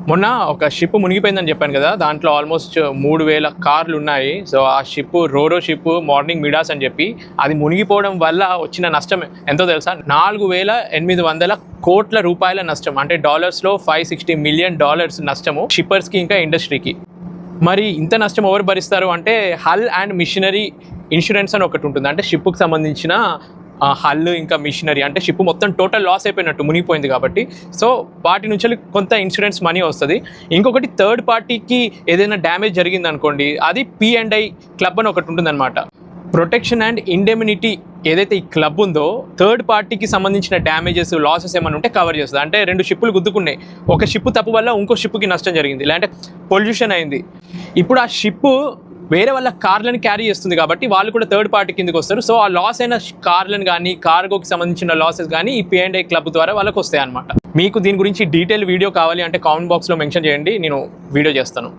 మొన్న ఒక షిప్ మునిగిపోయిందని చెప్పాను కదా, దాంట్లో ఆల్మోస్ట్ 3000 కార్లు ఉన్నాయి. సో ఆ షిప్ రోరో షిప్ మార్నింగ్ మిడాస్ అని చెప్పి అది మునిగిపోవడం వల్ల వచ్చిన నష్టం ఎంతో తెలుసా? 4800 కోట్ల రూపాయల నష్టం. అంటే డాలర్స్లో $560 మిలియన్ నష్టము షిప్పర్స్కి ఇంకా ఇండస్ట్రీకి. మరి ఇంత నష్టం ఎవరు భరిస్తారు అంటే హల్ అండ్ మిషనరీ ఇన్సూరెన్స్ అని ఒకటి ఉంటుంది. అంటే షిప్కి సంబంధించిన హల్ ఇంకా మిషనరీ, అంటే షిప్ మొత్తం టోటల్ లాస్ అయిపోయినట్టు మునిగిపోయింది కాబట్టి, సో వాటి నుంచి కొంత ఇన్సూరెన్స్ మనీ వస్తుంది. ఇంకొకటి థర్డ్ పార్టీకి ఏదైనా డ్యామేజ్ జరిగింది అనుకోండి, అది P&I క్లబ్ అని ఒకటి ఉంటుంది అనమాట. ప్రొటెక్షన్ అండ్ ఇండెమినిటీ ఏదైతే ఈ క్లబ్ ఉందో థర్డ్ పార్టీకి సంబంధించిన డ్యామేజెస్ లాసెస్ ఏమైనా ఉంటే కవర్ చేస్తుంది. అంటే 2 షిప్పులు గుద్దుకున్నాయి, ఒక షిప్ తప్పు వల్ల ఇంకో షిప్కి నష్టం జరిగింది, లేదంటే పొల్యూషన్ అయింది. ఇప్పుడు ఆ షిప్ వేరే వాళ్ళ కార్లను క్యారీ చేస్తుంది కాబట్టి వాళ్ళు కూడా థర్డ్ పార్టీ కిందకి వస్తారు. సో ఆ లాస్ అయిన కార్లను కానీ కార్గోకి సంబంధించిన లాసెస్ కానీ ఈ P&I క్లబ్ ద్వారా వాళ్ళకి వస్తాయి అనమాట. మీకు దీని గురించి డీటెయిల్ వీడియో కావాలి అంటే కామెంట్ బాక్స్లో మెన్షన్ చేయండి, నేను వీడియో చేస్తాను.